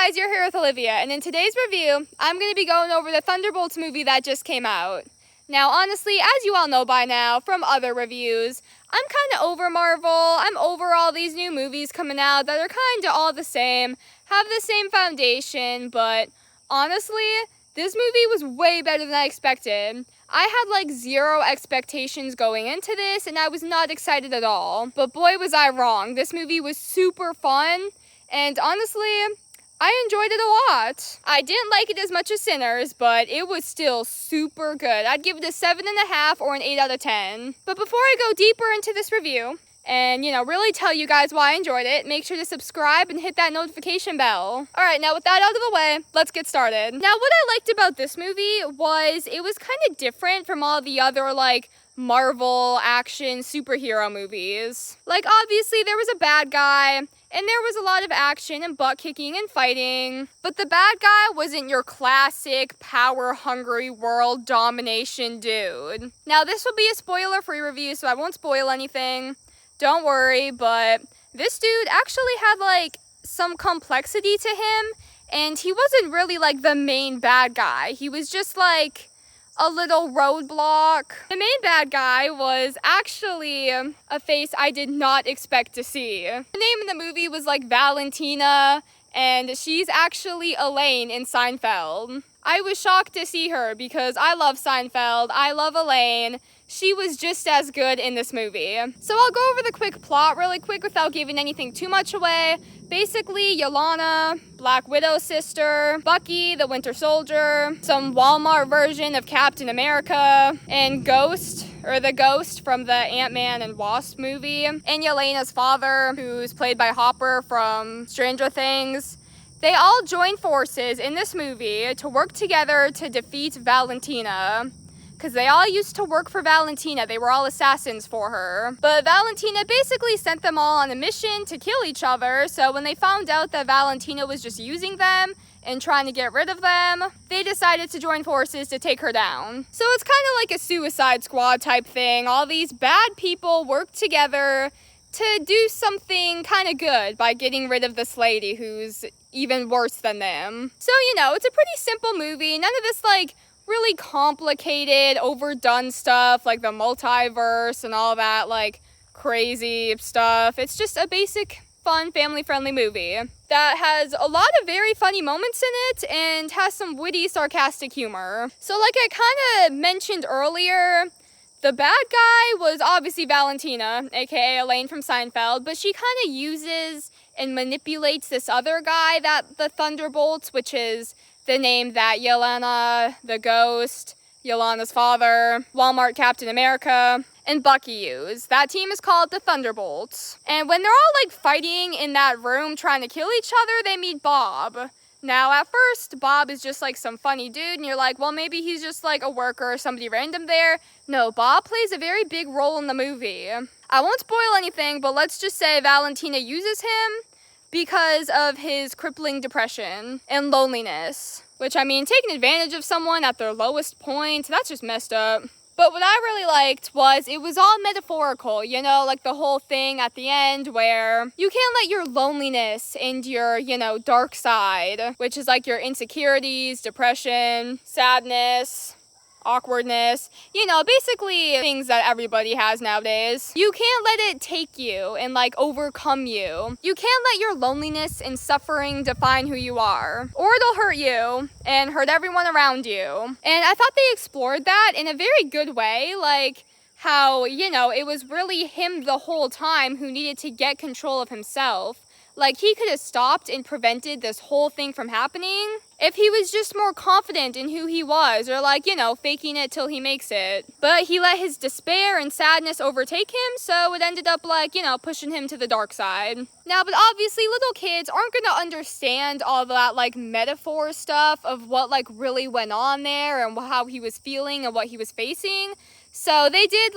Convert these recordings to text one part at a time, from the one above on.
guys, you're here with Olivia, and in today's review, I'm going to be going over the Thunderbolts movie that just came out. Now, honestly, as you all know by now from other reviews, I'm kind of over Marvel. I'm over all these new movies coming out that are kind of all the same, have the same foundation, but honestly, this movie was way better than I expected. I had like zero expectations going into this, and I was not excited at all. But boy, was I wrong. This movie was super fun, and honestly, I enjoyed it a lot. I didn't like it as much as Sinners, but it was still super good. I'd give it a 7.5 or an 8 out of 10. But before I go deeper into this review, and, really tell you guys why I enjoyed it, make sure to subscribe and hit that notification bell. Alright, now with that out of the way, let's get started. Now, what I liked about this movie was it was kind of different from all the other, Marvel action superhero movies. Obviously, there was a bad guy, and there was a lot of action and butt-kicking and fighting, but the bad guy wasn't your classic power-hungry world domination dude. Now, this will be a spoiler-free review, so I won't spoil anything. Don't worry, but this dude actually had, some complexity to him, and he wasn't really, the main bad guy. He was just, a little roadblock. The main bad guy was actually a face I did not expect to see. The name of the movie was, Valentina, and she's actually Elaine in Seinfeld. I was shocked to see her because I love Seinfeld, I love Elaine. She was just as good in this movie. So I'll go over the quick plot really quick without giving anything too much away. Basically, Yelena, Black Widow's sister, Bucky, the Winter Soldier, some Walmart version of Captain America, and the Ghost from the Ant-Man and Wasp movie, and Yelena's father, who's played by Hopper from Stranger Things. They all join forces in this movie to work together to defeat Valentina. Because they all used to work for Valentina. They were all assassins for her. But Valentina basically sent them all on a mission to kill each other. So when they found out that Valentina was just using them and trying to get rid of them, they decided to join forces to take her down. So it's kind of like a Suicide Squad type thing. All these bad people work together to do something kind of good by getting rid of this lady who's even worse than them. So, it's a pretty simple movie. None of this, really complicated, overdone stuff like the multiverse and all that, crazy stuff. It's just a basic, fun, family-friendly movie that has a lot of very funny moments in it and has some witty, sarcastic humor. So like I kind of mentioned earlier, the bad guy was obviously Valentina, aka Elaine from Seinfeld, but she kind of uses and manipulates this other guy that the Thunderbolts, which is the name that Yelena, the Ghost, Yelena's father, Walmart Captain America, and Bucky use. That team is called the Thunderbolts. And when they're all fighting in that room trying to kill each other, they meet Bob. Now at first, Bob is just some funny dude, and you're like, well, maybe he's just a worker or somebody random there. No, Bob plays a very big role in the movie. I won't spoil anything, but let's just say Valentina uses him because of his crippling depression and loneliness. Which, taking advantage of someone at their lowest point, that's just messed up. But what I really liked was it was all metaphorical, the whole thing at the end where you can't let your loneliness and your, dark side, which is your insecurities, depression, sadness, awkwardness, basically things that everybody has nowadays. You can't let it take you and overcome you. You can't let your loneliness and suffering define who you are, or it'll hurt you and hurt everyone around you. And I thought they explored that in a very good way, how, it was really him the whole time who needed to get control of himself. He could have stopped and prevented this whole thing from happening if he was just more confident in who he was, or faking it till he makes it. But he let his despair and sadness overtake him, so it ended up pushing him to the dark side. Now, but obviously little kids aren't gonna understand all that metaphor stuff of what really went on there and how he was feeling and what he was facing. So they did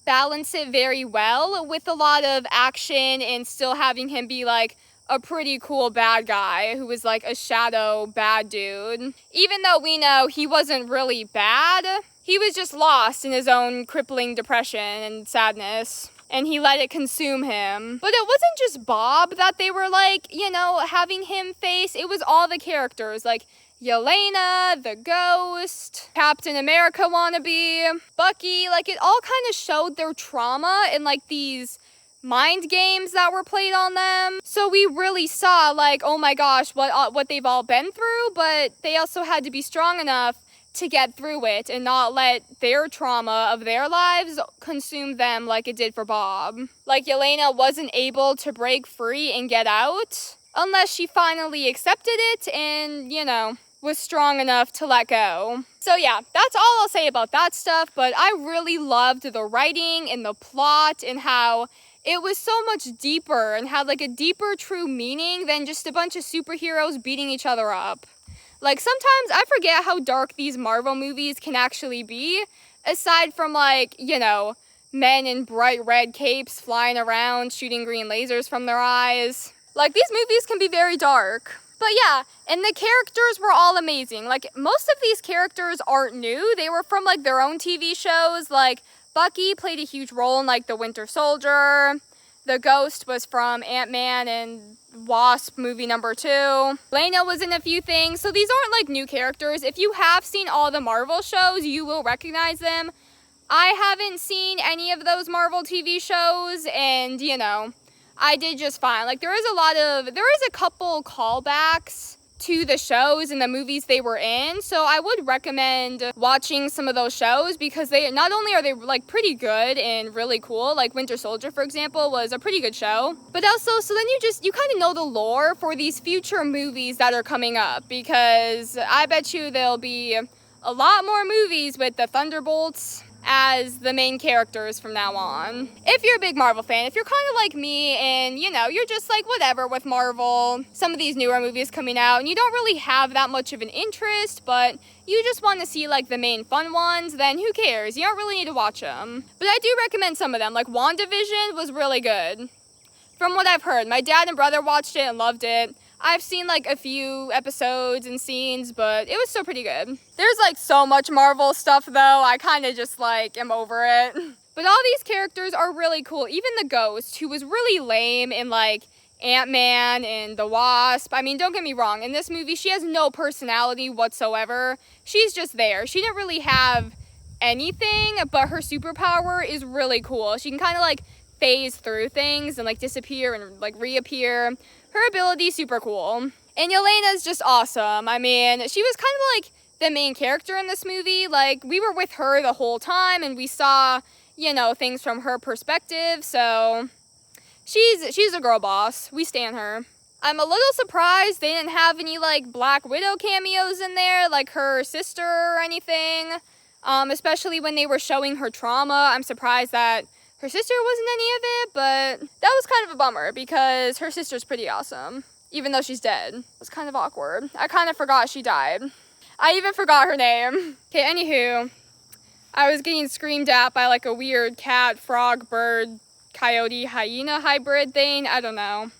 balance it very well with a lot of action and still having him be a pretty cool bad guy who was a shadow bad dude. Even though we know he wasn't really bad, he was just lost in his own crippling depression and sadness. and he let it consume him. But it wasn't just Bob that they were like, you know, having him face. It was all the characters, like Yelena, the Ghost, Captain America wannabe, Bucky. Like, it all kind of showed their trauma in like these mind games that were played on them. So we really saw like, oh my gosh, what they've all been through, but they also had to be strong enough to get through it and not let their trauma of their lives consume them like it did for Bob. Like, Yelena wasn't able to break free and get out unless she finally accepted it and, you know, was strong enough to let go. So yeah, that's all I'll say about that stuff, but I really loved the writing and the plot and how it was so much deeper and had like a deeper true meaning than just a bunch of superheroes beating each other up. Like, sometimes I forget how dark these Marvel movies can actually be, aside from like, you know, men in bright red capes flying around shooting green lasers from their eyes. Like, these movies can be very dark. But yeah, and the characters were all amazing. Like, most of these characters aren't new. They were from like their own TV shows. Like, Bucky played a huge role in like The Winter Soldier. The Ghost was from Ant-Man and Wasp movie number 2. Lena was in a few things. So these aren't like new characters. If you have seen all the Marvel shows, you will recognize them. I haven't seen any of those Marvel TV shows, and you know, I did just fine. Like, there is a couple callbacks to the shows and the movies they were in, so I would recommend watching some of those shows because they not only are they like pretty good and really cool, like Winter Soldier for example was a pretty good show, but also so then you kind of know the lore for these future movies that are coming up, because I bet you there'll be a lot more movies with the Thunderbolts as the main characters from now on. If you're a big Marvel fan, if you're kind of like me and, you know, you're just like whatever with Marvel, some of these newer movies coming out, and you don't really have that much of an interest, but you just want to see like the main fun ones, then who cares? You don't really need to watch them. But I do recommend some of them. Like, WandaVision was really good. From what I've heard, my dad and brother watched it and loved it. I've seen like a few episodes and scenes, but it was still pretty good. There's like so much Marvel stuff though, I kind of just like am over it. But all these characters are really cool. Even the Ghost, who was really lame in like Ant-Man and the Wasp. I mean, don't get me wrong, in this movie she has no personality whatsoever. She's just there. She didn't really have anything, but her superpower is really cool. She can kind of like phase through things and like disappear and like reappear. Her ability is super cool. And Yelena's just awesome. I mean, she was kind of like the main character in this movie. Like, we were with her the whole time and we saw, you know, things from her perspective. So she's a girl boss. We stan her. I'm a little surprised they didn't have any like Black Widow cameos in there, like her sister or anything. Especially when they were showing her trauma. I'm surprised that her sister wasn't any of it, but that was kind of a bummer because her sister's pretty awesome, even though she's dead. It was kind of awkward. I kind of forgot she died. I even forgot her name. Okay, anywho, I was getting screamed at by like a weird cat, frog, bird, coyote, hyena hybrid thing. I don't know.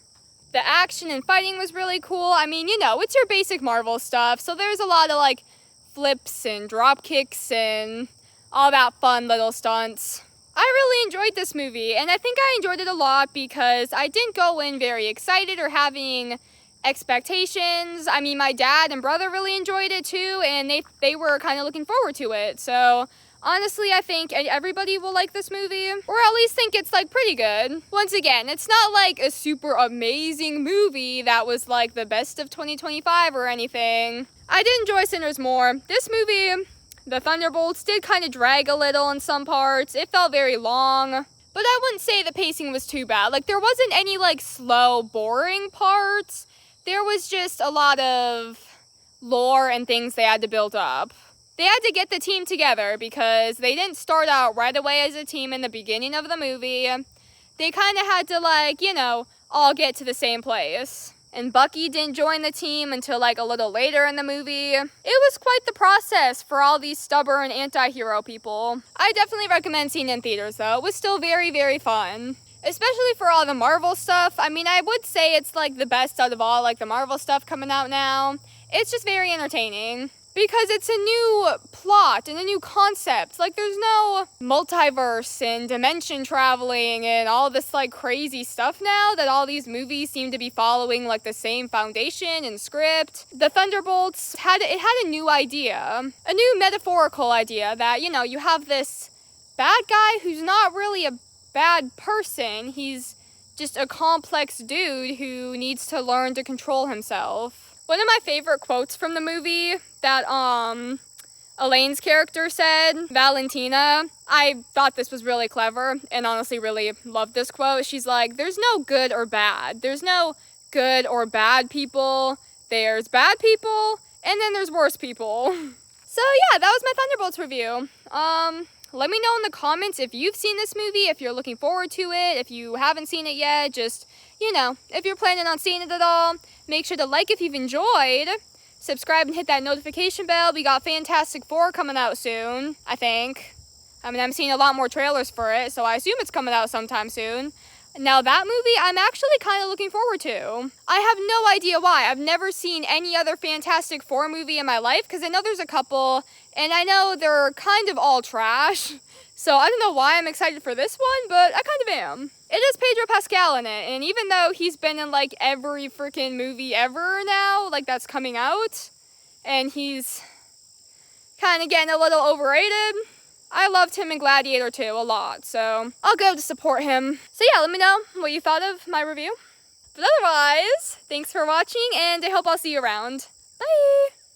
The action and fighting was really cool. I mean, you know, it's your basic Marvel stuff, so there's a lot of like flips and drop kicks and all that fun little stunts. I really enjoyed this movie, and I think I enjoyed it a lot because I didn't go in very excited or having expectations. I mean, my dad and brother really enjoyed it too, and they were kind of looking forward to it. So honestly, I think everybody will like this movie, or at least think it's like pretty good. Once again, it's not like a super amazing movie that was like the best of 2025 or anything. I did enjoy Sinners more. This movie, The Thunderbolts, did kind of drag a little in some parts. It felt very long, but I wouldn't say the pacing was too bad. Like, there wasn't any like slow, boring parts. There was just a lot of lore and things they had to build up. They had to get the team together because they didn't start out right away as a team in the beginning of the movie. They kind of had to, like, you know, all get to the same place. And Bucky didn't join the team until like a little later in the movie. It was quite the process for all these stubborn anti-hero people. I definitely recommend seeing it in theaters though. It was still very, very fun. Especially for all the Marvel stuff. I mean, I would say it's like the best out of all like the Marvel stuff coming out now. It's just very entertaining. because it's a new plot and a new concept. Like, there's no multiverse and dimension traveling and all this like crazy stuff now that all these movies seem to be following like the same foundation and script. The Thunderbolts had a new idea, a new metaphorical idea that, you know, you have this bad guy who's not really a bad person. He's just a complex dude who needs to learn to control himself. One of my favorite quotes from the movie that Elaine's character said, Valentina, I thought this was really clever and honestly really loved this quote. She's like, there's no good or bad. There's no good or bad people. There's bad people and then there's worse people. So yeah, that was my Thunderbolts review. Let me know in the comments if you've seen this movie, if you're looking forward to it, if you haven't seen it yet, just, you know, if you're planning on seeing it at all. Make sure to like if you've enjoyed, subscribe and hit that notification bell. We got Fantastic Four coming out soon, I think. I mean, I'm seeing a lot more trailers for it, so I assume it's coming out sometime soon. Now that movie, I'm actually kind of looking forward to. I have no idea why. I've never seen any other Fantastic Four movie in my life, because I know there's a couple, and I know they're kind of all trash. So I don't know why I'm excited for this one, but I kind of am. It is Pedro Pascal in it, and even though he's been in like every freaking movie ever now, like that's coming out, and he's kind of getting a little overrated, I loved him in Gladiator 2 a lot, so I'll go to support him. So yeah, let me know what you thought of my review. But otherwise, thanks for watching, and I hope I'll see you around. Bye!